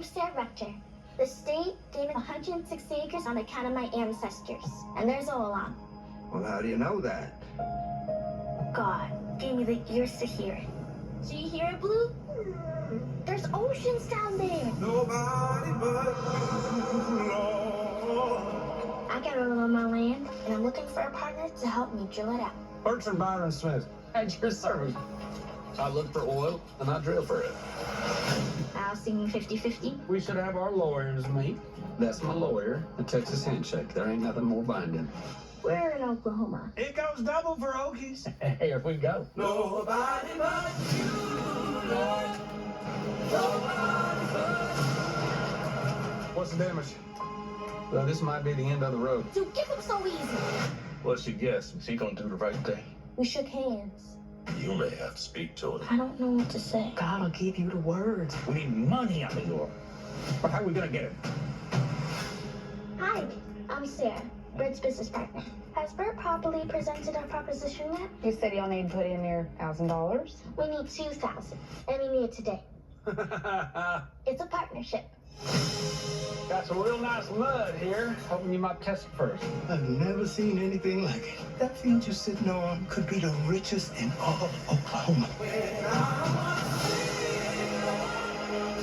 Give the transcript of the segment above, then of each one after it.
name's Sarah Rector. The state gave me 106 acres on account of my ancestors, and there's all along. Well, how do you know that? God gave me the ears to hear it. Do you hear it, Blue? There's oceans down there. Nobody but Lord. I got oil on my land, and I'm looking for a partner to help me drill it out. Bertrand Byron Smith, at your service. I look for oil, and I drill for it. I was thinking 50-50. We should have our lawyers meet. That's my lawyer, a Texas handshake. There ain't nothing more binding. We're in Oklahoma. It goes double for Okies. Here we go. Nobody but you, Lord. Nobody but. What's the damage? Well, this might be the end of the road. Dude, give him so easy. What's your guess? Is he gonna do the right thing? We shook hands. You may have to speak to him. I don't know what to say. God'll give you the words. We need money out of York. But how are we gonna get it? Hi, I'm Sarah, Bert's business partner. Has Bert properly presented our proposition yet? You said you'll need to put in your $1,000. We need 2,000, and we need it today. It's a partnership. Got some real nice mud here. Hoping you might test it first. I've never seen anything like it. That field you're sitting on could be the richest in all Oklahoma.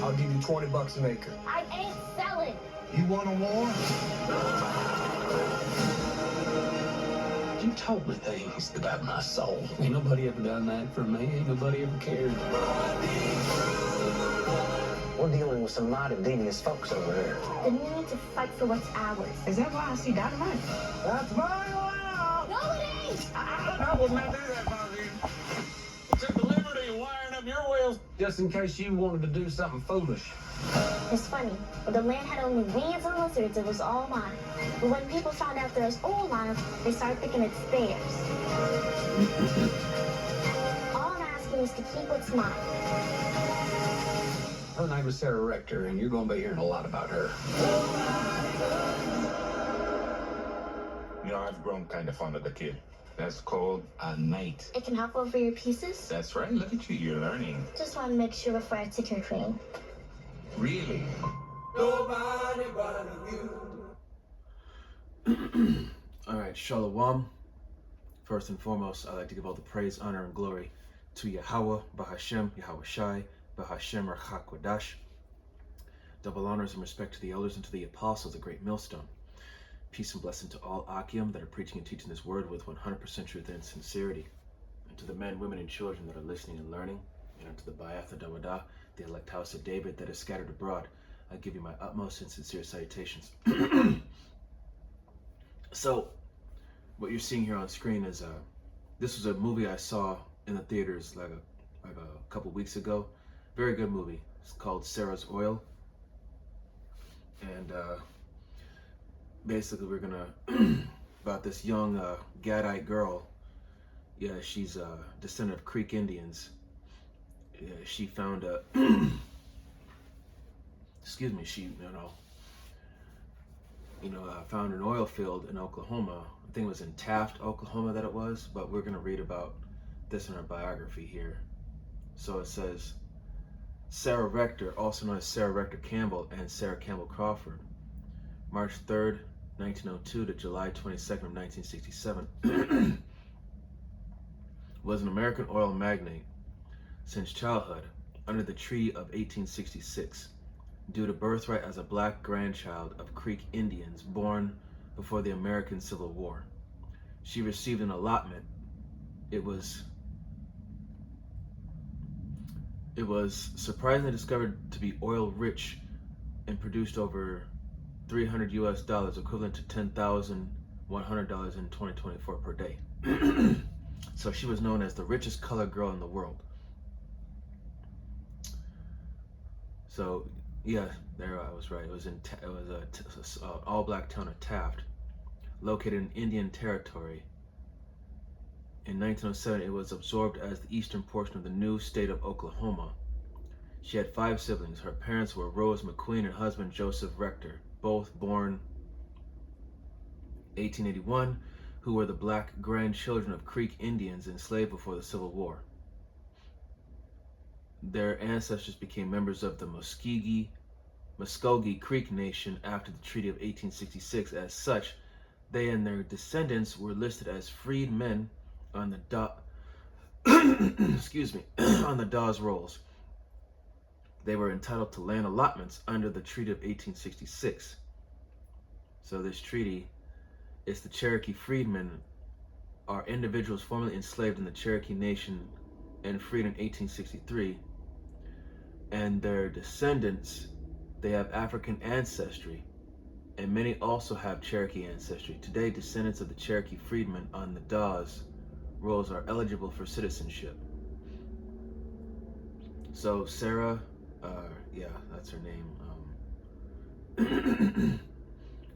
I'll give you $20 an acre. I ain't selling. You want a war? You told me things about my soul. Ain't nobody ever done that for me. Ain't nobody ever cared. We're dealing with some mighty devious folks over there. The need to fight for what's ours. Is that why I see dynamite? That's my oil! No, it ain't! I would not do that, Fonzie. Took the liberty of wiring up your wheels just in case you wanted to do something foolish. It's funny. When the land had only weeds and lizards, it was all mine. But when people found out there was oil on it, they started thinking it's theirs. All I'm asking is to keep what's mine. Her name is Sarah Rector, and you're going to be hearing a lot about her. You know, I've grown kind of fond of the kid. That's called a knight. It can hop over your pieces. That's right. Look at you. You're learning. Just want to make sure before I take your training. Really? Nobody but you. All right, Shalom. First and foremost, I'd like to give all the praise, honor, and glory to Yahweh, Bahashem, Yahweh Shai, Bahashem, Rachakwadash. Double honors and respect to the elders and to the apostles, the great millstone. Peace and blessing to all Akim that are preaching and teaching this word with 100% truth and sincerity. And to the men, women, and children that are listening and learning. And unto the Ba'ath Dawadah, the elect house of David that is scattered abroad, I give you my utmost and sincere salutations. So, what you're seeing here on screen is this was a movie I saw in the theaters like a couple weeks ago. Very good movie. It's called Sarah's Oil. And basically we're gonna about this young Gadite girl. Yeah, she's a descendant of Creek Indians. Yeah, she found a excuse me, she found an oil field in Oklahoma. I think it was in Taft, Oklahoma that it was, but we're gonna read about this in our biography here. So it says, Sarah Rector, also known as Sarah Rector Campbell and Sarah Campbell Crawford, March 3rd, 1902 to July 22nd of 1967, was an American oil magnate since childhood under the Treaty of 1866, due to birthright as a black grandchild of Creek Indians born before the American Civil War. She received an allotment. It was surprisingly discovered to be oil rich and produced over $300 US, equivalent to $10,100 in 2024 per day. So she was known as the richest colored girl in the world. So yeah, there I was right. It was an all-black town of Taft, located in Indian Territory. In 1907, it was absorbed as the eastern portion of the new state of Oklahoma. She had 5 siblings. Her parents were Rose McQueen and husband Joseph Rector, both born 1881, who were the black grandchildren of Creek Indians enslaved before the Civil War. Their ancestors became members of the Muskogee Creek Nation after the Treaty of 1866. As such, they and their descendants were listed as freedmen on the excuse me, on the Dawes Rolls. They were entitled to land allotments under the Treaty of 1866. So this treaty is the Cherokee freedmen are individuals formerly enslaved in the Cherokee Nation and freed in 1863, and their descendants, they have African ancestry, and many also have Cherokee ancestry. Today, descendants of the Cherokee freedmen on the Dawes Rolls are eligible for citizenship. So Sarah, yeah, that's her name.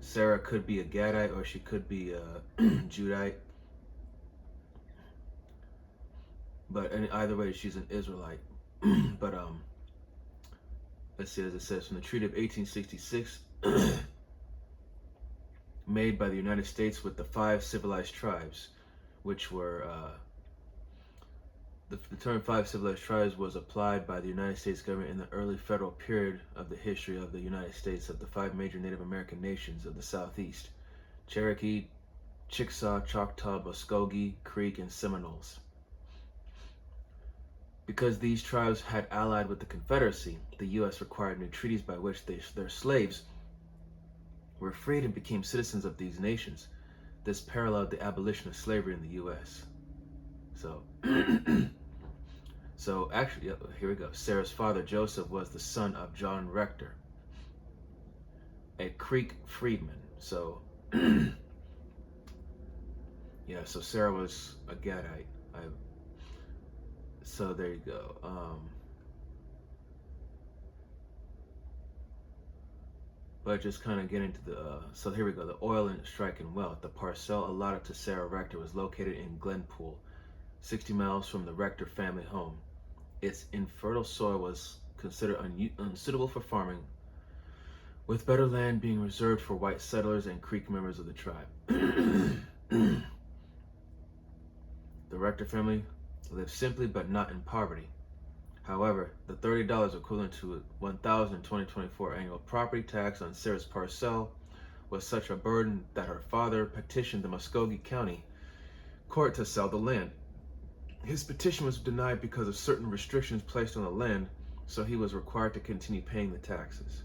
Sarah could be a Gadite or she could be a Judite. But in either way, she's an Israelite. But let's see, as it says, from the Treaty of 1866, made by the United States with the 5 civilized tribes, which were the term 5 civilized tribes was applied by the United States government in the early federal period of the history of the United States of the 5 major Native American nations of the Southeast: Cherokee, Chickasaw, Choctaw, Muskogee, Creek, and Seminoles. Because these tribes had allied with the Confederacy, the U.S. required new treaties by which their slaves were freed and became citizens of these nations. This paralleled the abolition of slavery in the U.S. So actually, here we go. Sarah's father, Joseph, was the son of John Rector, a Creek freedman. So, yeah, so Sarah was a Gadite. So there you go. But just kind of get into the, so here we go. The oil and striking wealth. The parcel allotted to Sarah Rector was located in Glenpool, 60 miles from the Rector family home. Its infertile soil was considered unsuitable for farming, with better land being reserved for white settlers and Creek members of the tribe. The Rector family lived simply but not in poverty. However, the $30 equivalent to $1,000 in 2024 annual property tax on Sarah's parcel was such a burden that her father petitioned the Muskogee County Court to sell the land. His petition was denied because of certain restrictions placed on the land, so he was required to continue paying the taxes.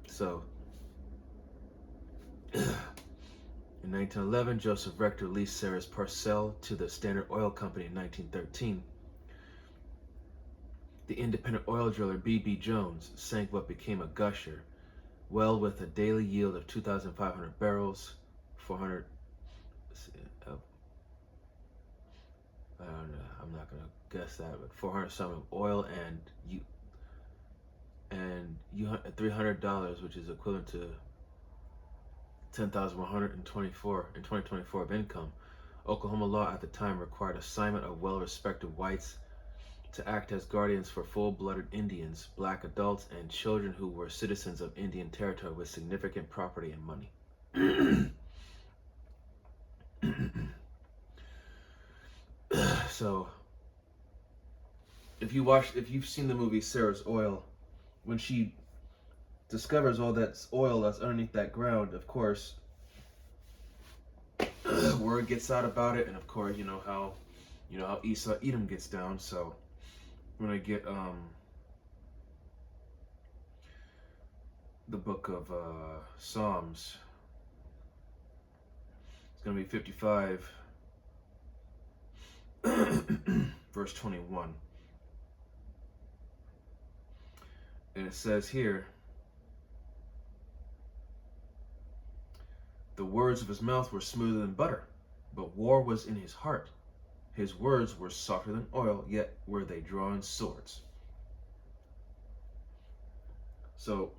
So, in 1911, Joseph Rector leased Sarah's parcel to the Standard Oil Company in 1913. The independent oil driller B.B. Jones sank what became a gusher well with a daily yield of 2,500 barrels, 400. I don't know. I'm not gonna guess that, but 400 some of oil and $300, which is equivalent to 10,124 in 2024 of income. Oklahoma law at the time required assignment of well-respected whites to act as guardians for full-blooded Indians, black adults, and children who were citizens of Indian territory with significant property and money. So, if you've seen the movie Sarah's Oil, when she discovers all that oil that's underneath that ground, of course, word gets out about it, and of course, you know how Esau Edom gets down. So, when I get the book of Psalms, it's gonna be 55. Verse 21, and it says here, the words of his mouth were smoother than butter, but war was in his heart. His words were softer than oil, yet were they drawn swords. So,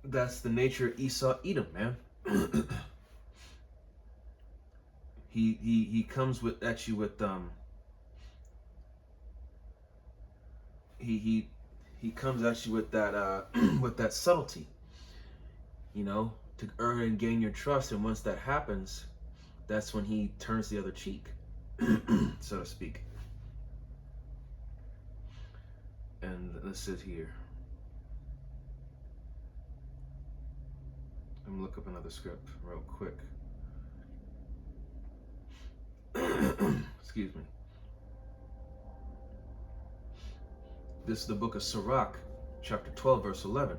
that's the nature of Esau Edom, man. He comes at you with he comes at you with that with that subtlety, to earn and gain your trust, and once that happens, that's when he turns the other cheek, so to speak. And let's sit here. I'm gonna look up another script real quick. Excuse me. This is the book of Sirach, chapter 12, verse 11.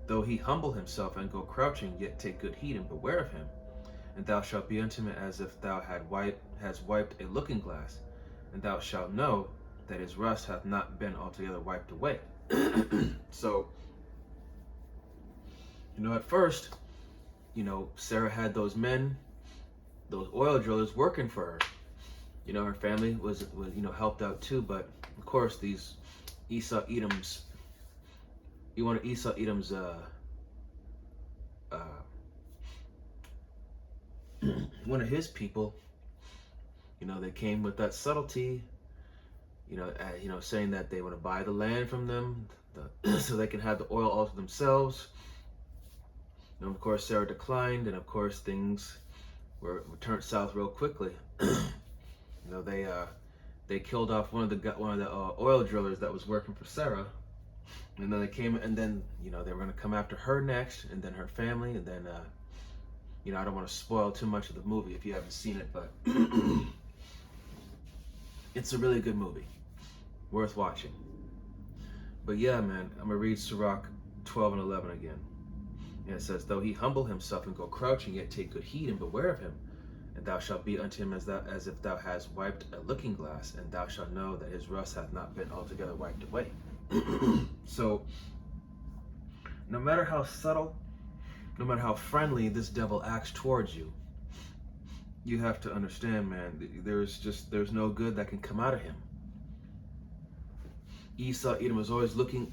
Though he humble himself and go crouching, yet take good heed and beware of him. And thou shalt be unto him as if thou hast wiped a looking glass, and thou shalt know that his rust hath not been altogether wiped away. So, at first, Sarah had those men, those oil drillers working for her. Her family was helped out too, but of course these Esau Edom's, one of Esau Edom's one of his people, they came with that subtlety, saying that they want to buy the land from them so they can have the oil all to themselves. And of course Sarah declined, and of course things were turned south real quickly. They killed off one of the oil drillers that was working for Sarah, and then they came, and then they were going to come after her next, and then her family, and then I don't want to spoil too much of the movie if you haven't seen it, but it's a really good movie, worth watching. But yeah, man, I'm gonna read Sirach 12 and 11 again. And it says, though he humble himself and go crouching, yet take good heed and beware of him. And thou shalt be unto him as if thou hast wiped a looking glass, and thou shalt know that his rust hath not been altogether wiped away. So, no matter how subtle, no matter how friendly this devil acts towards you, you have to understand, man, there's no good that can come out of him. Esau Edom was always looking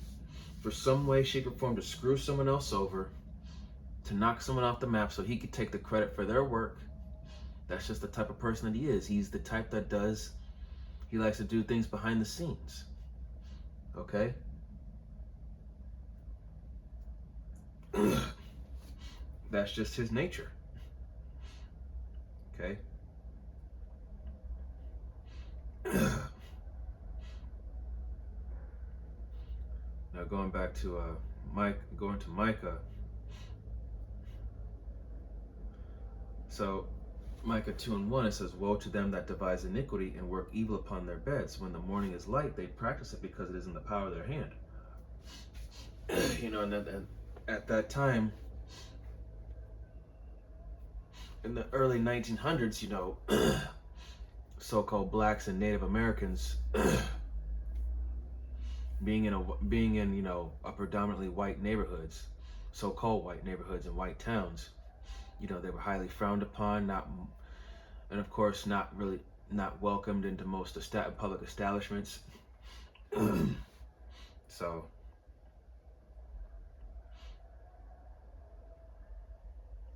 for some way, shape, or form to screw someone else over, to knock someone off the map so he could take the credit for their work. That's just the type of person that he is. He's the type that he likes to do things behind the scenes. Okay? That's just his nature. Okay? Now going back to Micah. So Micah 2 and 1, it says, woe to them that devise iniquity and work evil upon their beds. When the morning is light, they practice it because it is in the power of their hand. And at that time, in the early 1900s, so-called blacks and Native Americans being in a predominantly white neighborhoods, so-called white neighborhoods and white towns, they were highly frowned upon, and of course not welcomed into most public establishments. So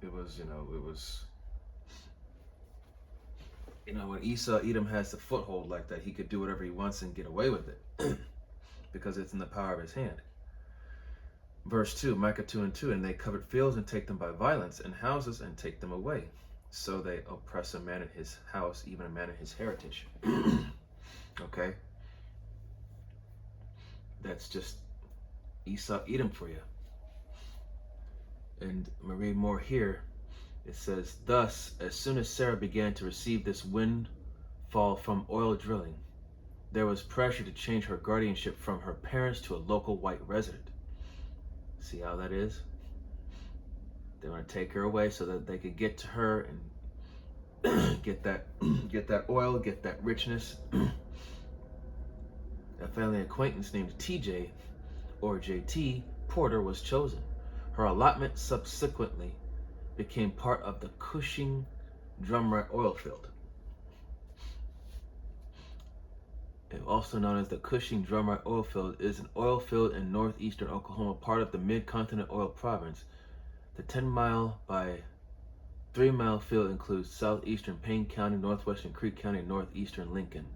it was when Esau Edom has the foothold like that, he could do whatever he wants and get away with it because it's in the power of his hand. Verse 2, Micah 2 and 2, and they covet fields and take them by violence, and houses and take them away. So they oppress a man in his house, even a man in his heritage. Okay? That's just Esau Edom for you. And I'm going to read more here. It says, thus, as soon as Sarah began to receive this windfall from oil drilling, there was pressure to change her guardianship from her parents to a local white resident. See how that is? They want to take her away so that they could get to her and get that oil, get that richness. A family acquaintance named TJ or JT Porter was chosen. Her allotment subsequently became part of the Cushing Drumright oil field. Also known as the Cushing Drumright oil field, is an oil field in northeastern Oklahoma, part of the Mid-Continent Oil Province. The 10-mile by 3-mile field includes southeastern Payne County, northwestern Creek County, and northeastern Lincoln.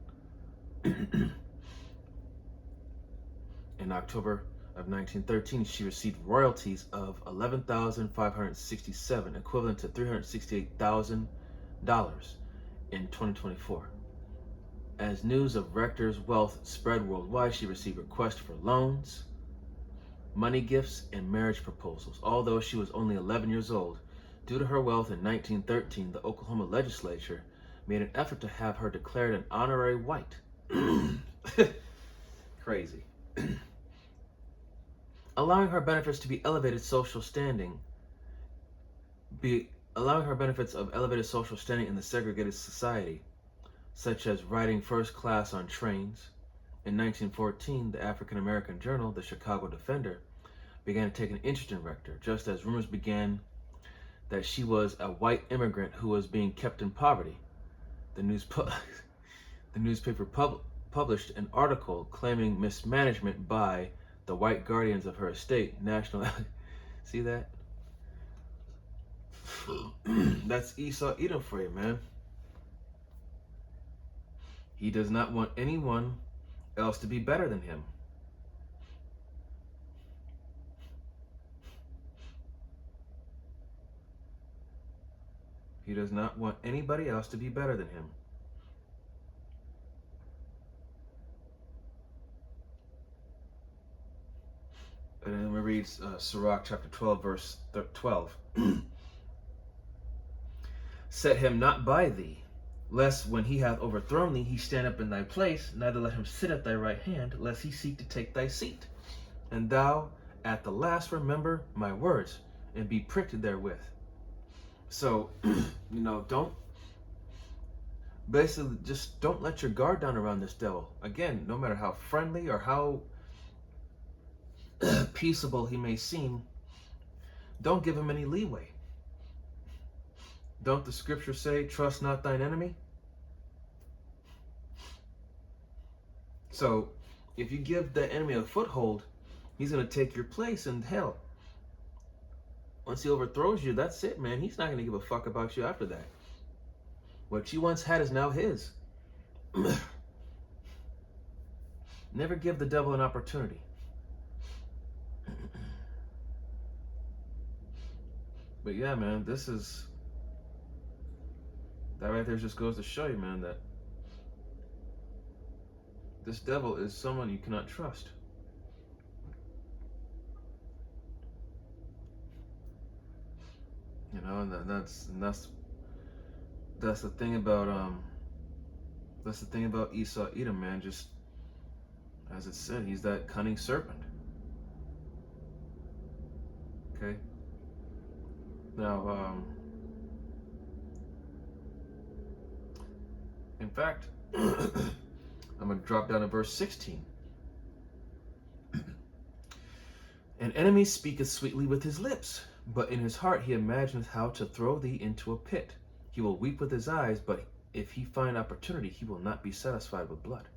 In October of 1913, she received royalties of $11,567, equivalent to $368,000 in 2024. As news of Rector's wealth spread worldwide, she received requests for loans, money gifts, and marriage proposals. Although she was only 11 years old, due to her wealth in 1913, the Oklahoma legislature made an effort to have her declared an honorary white. Crazy. Allowing her benefits to be elevated social standing, allowing her benefits of elevated social standing in the segregated society, such as riding first class on trains. In 1914, the African American journal, the Chicago Defender, began to take an interest in Rector, just as rumors began that she was a white immigrant who was being kept in poverty. The newspaper published an article claiming mismanagement by the white guardians of her estate, national. See that? That's Esau Edom for you, man. He does not want anyone else to be better than him. He does not want anybody else to be better than him. And then we read Sirach chapter 12, verse 12. Set him not by thee, lest when he hath overthrown thee, he stand up in thy place, neither let him sit at thy right hand, lest he seek to take thy seat. And thou at the last remember my words, and be pricked therewith. So, just don't let your guard down around this devil. Again, no matter how friendly or how peaceable he may seem, don't give him any leeway. Don't the scripture say, trust not thine enemy? So, if you give the enemy a foothold, he's going to take your place, and hell, once he overthrows you, that's it, man. He's not going to give a fuck about you after that. What you once had is now his. Never give the devil an opportunity. But yeah, man, that right there just goes to show you, man, that this devil is someone you cannot trust. And that's the thing about Esau Edom, man. Just as it said, he's that cunning serpent. Okay. Now, in fact, I'm going to drop down to verse 16. An enemy speaketh sweetly with his lips, but in his heart he imagineth how to throw thee into a pit. He will weep with his eyes, but if he find opportunity, he will not be satisfied with blood.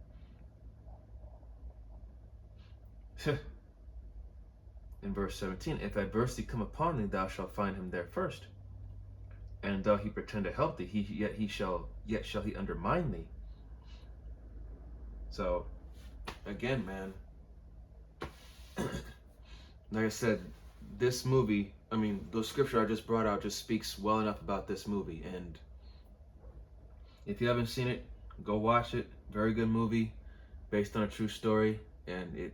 In verse 17, if adversity come upon thee, thou shalt find him there first. And though he pretend to help thee, yet shall he undermine thee. So, again, man, like I said, this movie, the scripture I just brought out just speaks well enough about this movie. And if you haven't seen it, go watch it. Very good movie, based on a true story, and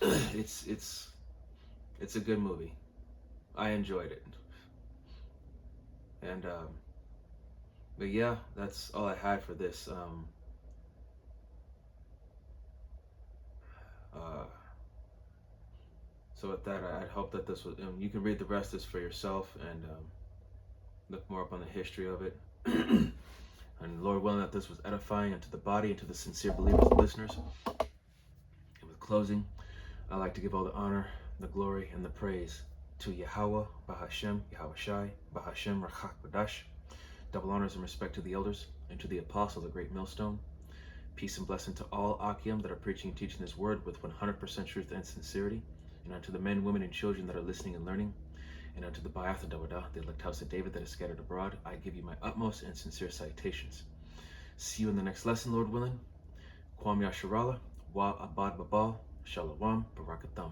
it's a good movie. I enjoyed it. And but yeah, that's all I had for this. So with that, I'd hope that this was, you can read the rest of this for yourself and look more up on the history of it. And Lord willing, that this was edifying unto the body and to the sincere believers and listeners. And with closing, I'd like to give all the honor, the glory, and the praise to Yahweh, Bahashem, Yahweh Shai, Bahashem, Rachak Badash. Double honors and respect to the elders and to the apostle, the great millstone. Peace and blessing to all Akim that are preaching and teaching this word with 100% truth and sincerity. And unto the men, women, and children that are listening and learning. And unto the Ba'ath Dawadah, the elect house of David that is scattered abroad, I give you my utmost and sincere salutations. See you in the next lesson, Lord willing. Kwam Yasharallah, Wa Abad Babal, Shalawam, Barakatam.